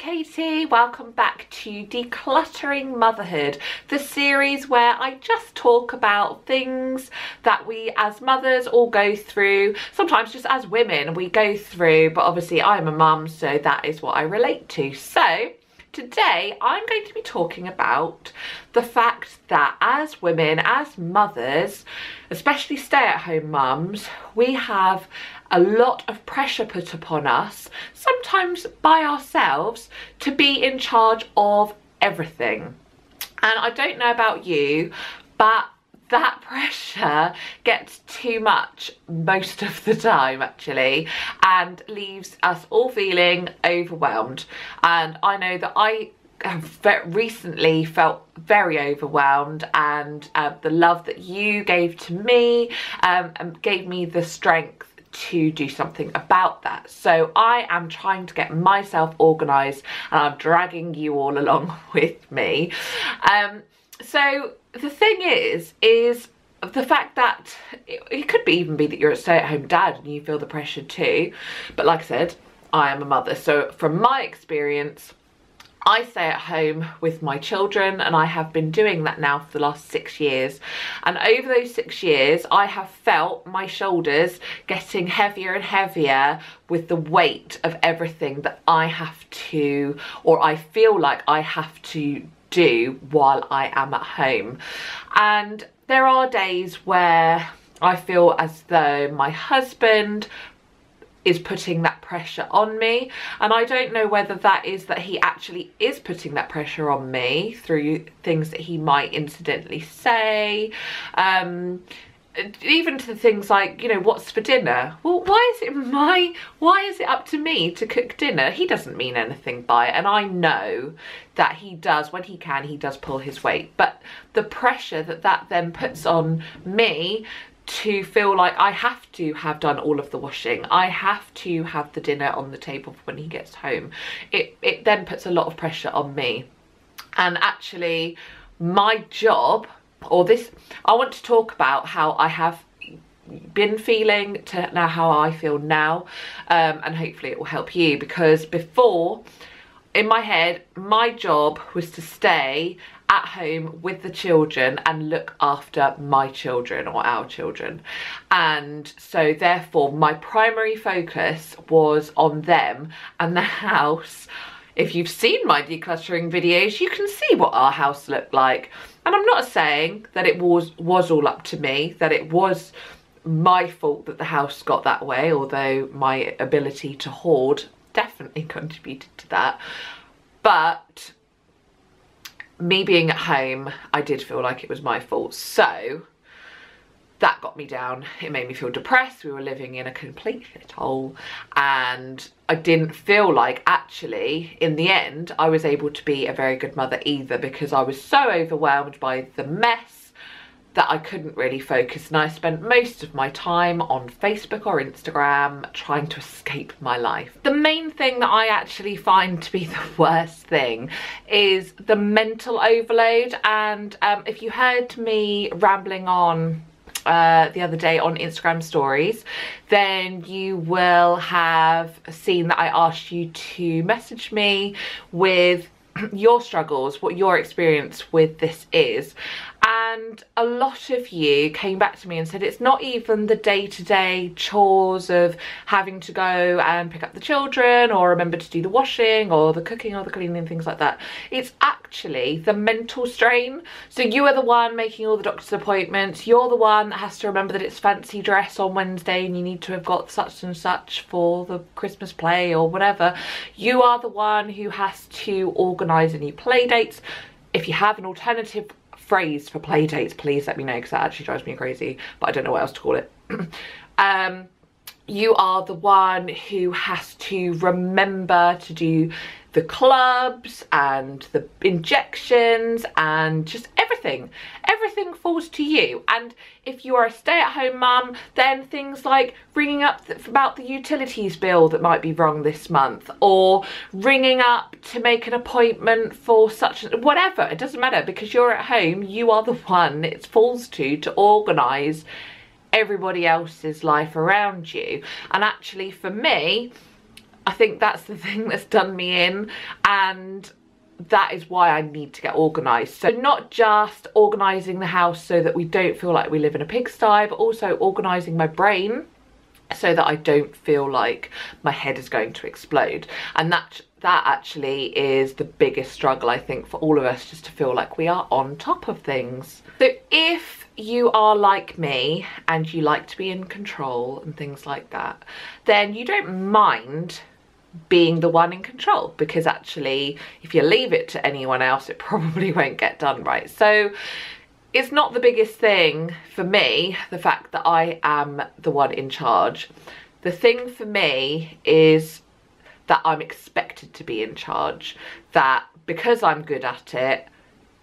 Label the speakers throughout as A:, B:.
A: Katie, welcome back to Decluttering Motherhood, the series where I just talk about things that we as mothers all go through, sometimes just as women we go through, but obviously I'm a mum, so that is what I relate to. So today I'm going to be talking about the fact that as women, as mothers, especially stay-at-home mums, we have a lot of pressure put upon us, sometimes by ourselves, to be in charge of everything. And I don't know about you, but that pressure gets too much most of the time actually, and leaves us all feeling overwhelmed. And I know that I have recently felt very overwhelmed, and the love that you gave to me gave me the strength to do something about that. So I am trying to get myself organised, and I'm dragging you all along with me. So the thing is the fact that it could even be that you're a stay-at-home dad and you feel the pressure too, but like I said, I am a mother, so from my experience, I stay at home with my children, and I have been doing that now for the last 6 years. And over those 6 years, I have felt my shoulders getting heavier and heavier with the weight of everything that I have to, or I feel like I have to do while I am at home. And there are days where I feel as though my husband is putting that pressure on me, and I don't know whether that is that he actually is putting that pressure on me through things that he might incidentally say, even to things like, you know, what's for dinner? Well, why is it up to me to cook dinner? He doesn't mean anything by it, and I know that he does, when he can, he does pull his weight, but the pressure that then puts on me to feel like I have to have done all of the washing, I have to have the dinner on the table when he gets home, it then puts a lot of pressure on me. And actually my job, or this, I want to talk about how I have been feeling to now how I feel now, and hopefully it will help you, because before, in my head, my job was to stay at home with the children and look after my children, or our children, and so therefore my primary focus was on them and the house. If you've seen my decluttering videos, you can see what our house looked like, and I'm not saying that it was all up to me, that it was my fault that the house got that way, although my ability to hoard definitely contributed to that. But me being at home, I did feel like it was my fault, so that got me down. It made me feel depressed. We were living in a complete shithole, and I didn't feel like actually in the end I was able to be a very good mother either, because I was so overwhelmed by the mess that I couldn't really focus, and I spent most of my time on Facebook or Instagram trying to escape my life. The main thing that I actually find to be the worst thing is the mental overload, and if you heard me rambling on the other day on Instagram stories, then you will have seen that I asked you to message me with your struggles, what your experience with this is, and a lot of you came back to me and said it's not even the day-to-day chores of having to go and pick up the children or remember to do the washing or the cooking or the cleaning, things like that. It's actually the mental strain. So you are the one making all the doctor's appointments, you're the one that has to remember that it's fancy dress on Wednesday and you need to have got such and such for the Christmas play or whatever. You are the one who has to organise any play dates. If you have an alternative phrase for play dates, please let me know, because that actually drives me crazy, but I don't know what else to call it. You are the one who has to remember to do the clubs and the injections and just everything. Everything falls to you. And if you are a stay-at-home mum, then things like ringing up about the utilities bill that might be wrong this month, or ringing up to make an appointment for such, whatever, it doesn't matter, because you're at home, you are the one it falls to organise everybody else's life around you. And actually for me, I think that's the thing that's done me in, and that is why I need to get organised. So not just organising the house so that we don't feel like we live in a pigsty, but also organising my brain so that I don't feel like my head is going to explode. And that actually is the biggest struggle, I think, for all of us, just to feel like we are on top of things. So if you are like me and you like to be in control and things like that, then you don't mind being the one in control, because actually if you leave it to anyone else it probably won't get done right. So it's not the biggest thing for me, the fact that I am the one in charge. The thing for me is that I'm expected to be in charge, that because I'm good at it,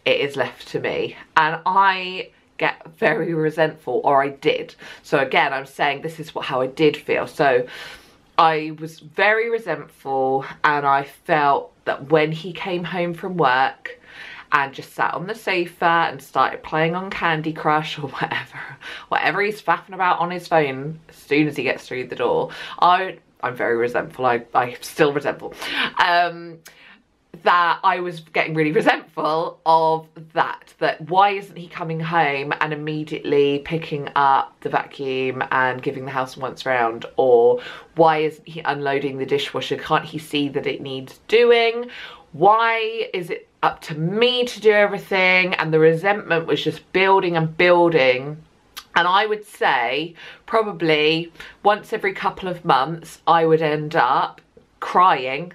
A: it is left to me, and I get very resentful, or I did. So again, I'm saying this is how I did feel. So I was very resentful, and I felt that when he came home from work and just sat on the sofa and started playing on Candy Crush or whatever he's faffing about on his phone as soon as he gets through the door, I'm very resentful. I'm still resentful. That I was getting really resentful of that why isn't he coming home and immediately picking up the vacuum and giving the house once round, or why isn't he unloading the dishwasher? Can't he see that it needs doing? Why is it up to me to do everything? And the resentment was just building and building. And I would say probably once every couple of months I would end up crying,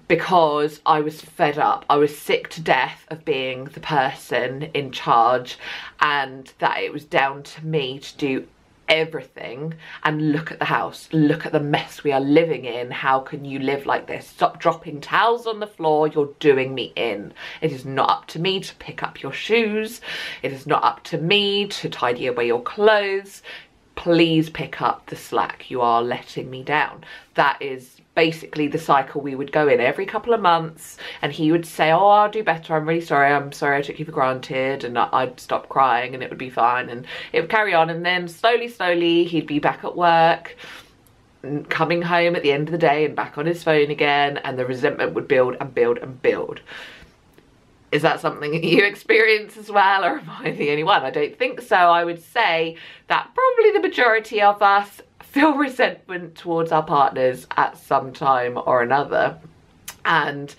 A: because I was fed up. I was sick to death of being the person in charge, and that it was down to me to do everything. And look at the house, look at the mess we are living in. How can you live like this? Stop dropping towels on the floor, you're doing me in. It is not up to me to pick up your shoes. It is not up to me to tidy away your clothes. Please pick up the slack, you are letting me down. That is basically the cycle we would go in every couple of months, and he would say, oh, I'll do better, I'm really sorry, I'm sorry I took you for granted, and I'd stop crying and it would be fine, and it would carry on. And then slowly he'd be back at work, coming home at the end of the day and back on his phone again, and the resentment would build and build and build. Is that something that you experience as well, or am I the only one? I don't think so. I would say that probably the majority of us feel resentment towards our partners at some time or another. And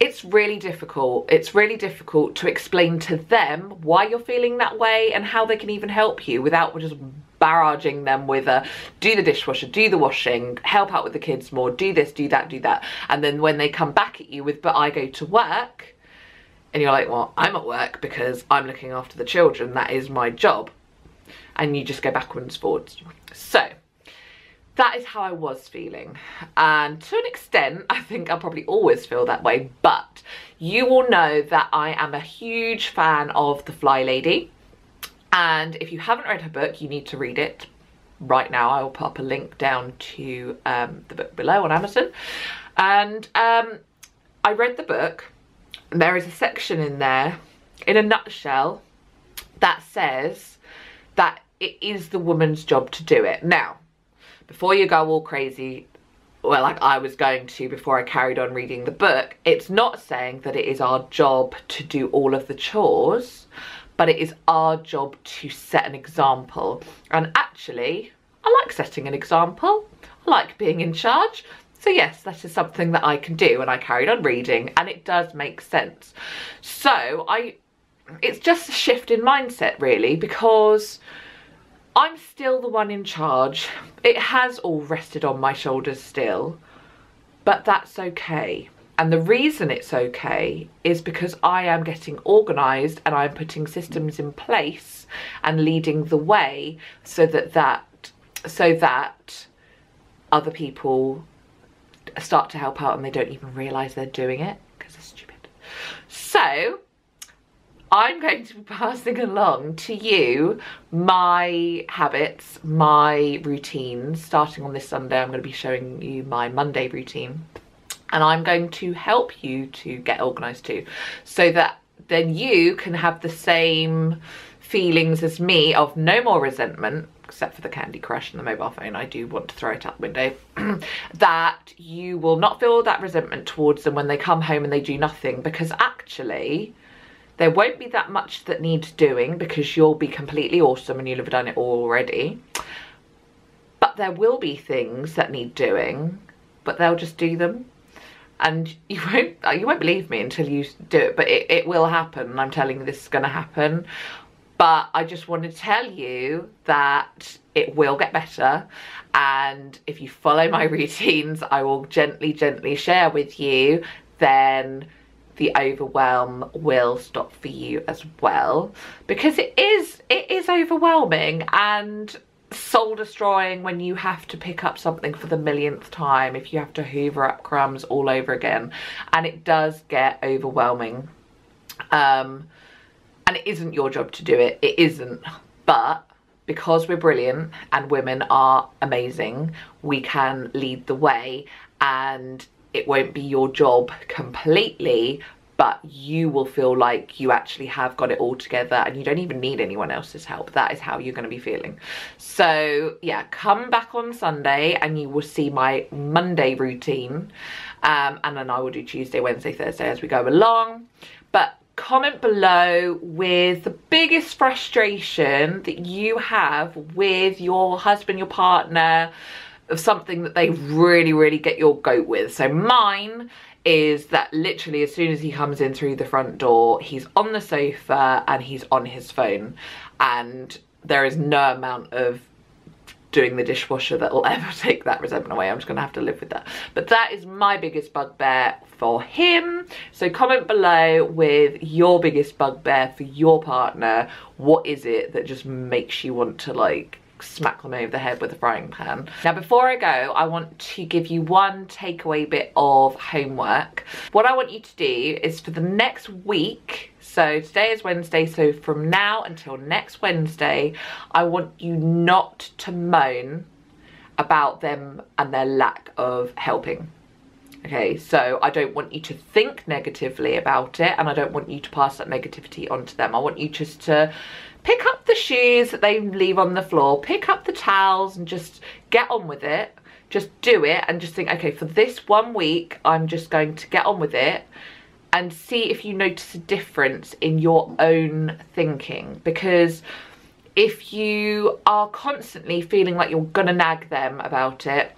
A: it's really difficult. It's really difficult to explain to them why you're feeling that way and how they can even help you without just barraging them with a do the dishwasher, do the washing, help out with the kids more, do this, do that, do that. And then when they come back at you with, but I go to work, and you're like, well, I'm at work because I'm looking after the children, that is my job. And you just go backwards, forwards. So that is how I was feeling, and to an extent I think I'll probably always feel that way. But you will know that I am a huge fan of The Fly Lady, and if you haven't read her book, you need to read it right now. I will pop a link down to the book below on Amazon. And I read the book, and there is a section in there, in a nutshell, that says that it is the woman's job to do it. Now, before you go all crazy, well, like I was going to before I carried on reading the book, it's not saying that it is our job to do all of the chores, but it is our job to set an example. And actually, I like setting an example. I like being in charge. So yes, that is something that I can do, and I carried on reading, and it does make sense. So it's just a shift in mindset really, because I'm still the one in charge. It has all rested on my shoulders still, but that's okay. And the reason it's okay is because I am getting organised, and I'm putting systems in place and leading the way so that other people start to help out and they don't even realise they're doing it because they're stupid. So I'm going to be passing along to you my habits, my routines. Starting on this Sunday, I'm going to be showing you my Monday routine. And I'm going to help you to get organised too, so that then you can have the same feelings as me of no more resentment, except for the Candy Crush and the mobile phone, I do want to throw it out the window, that you will not feel that resentment towards them when they come home and they do nothing, because actually there won't be that much that needs doing because you'll be completely awesome and you'll have done it already. But there will be things that need doing, but they'll just do them. And you won't believe me until you do it, but it will happen. And I'm telling you this is going to happen. But I just want to tell you that it will get better. And if you follow my routines, I will gently share with you, then the overwhelm will stop for you as well. Because it is overwhelming and soul destroying when you have to pick up something for the millionth time, if you have to hoover up crumbs all over again, and it does get overwhelming. And it isn't your job to do it, it isn't, but because we're brilliant and women are amazing, we can lead the way, and it won't be your job completely, but you will feel like you actually have got it all together and you don't even need anyone else's help. That is how you're going to be feeling. So yeah, come back on Sunday and you will see my Monday routine, and then I will do Tuesday, Wednesday, Thursday as we go along. But comment below with the biggest frustration that you have with your husband, your partner, of something that they really get your goat with. So mine is that literally as soon as he comes in through the front door, he's on the sofa and he's on his phone, and there is no amount of doing the dishwasher that will ever take that resentment away. I'm just gonna have to live with that. But that is my biggest bugbear for him. So comment below with your biggest bugbear for your partner. What is it that just makes you want to like smack them over the head with a frying pan? Now before I go, I want to give you one takeaway bit of homework. What I want you to do is for the next week, so today is Wednesday, so from now until next Wednesday, I want you not to moan about them and their lack of helping. Okay, so I don't want you to think negatively about it, and I don't want you to pass that negativity onto them. I want you just to pick up the shoes that they leave on the floor, pick up the towels and just get on with it. Just do it and just think, okay, for this 1 week, I'm just going to get on with it, and see if you notice a difference in your own thinking. Because if you are constantly feeling like you're gonna nag them about it,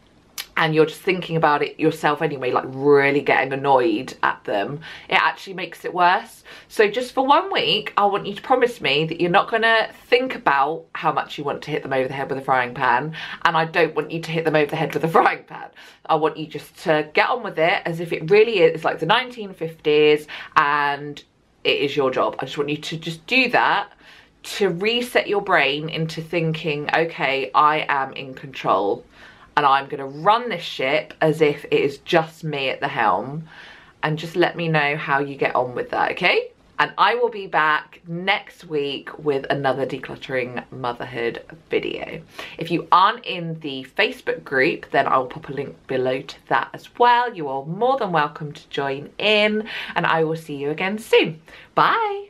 A: and you're just thinking about it yourself anyway, like really getting annoyed at them, it actually makes it worse. So just for 1 week, I want you to promise me that you're not gonna think about how much you want to hit them over the head with a frying pan, and I don't want you to hit them over the head with a frying pan. I want you just to get on with it as if it really is like the 1950s and it is your job. I just want you to just do that to reset your brain into thinking, okay, I am in control. And I'm going to run this ship as if it is just me at the helm, and just let me know how you get on with that, okay? And I will be back next week with another Decluttering Motherhood video. If you aren't in the Facebook group, then I will pop a link below to that as well. You are more than welcome to join in, and I will see you again soon. Bye.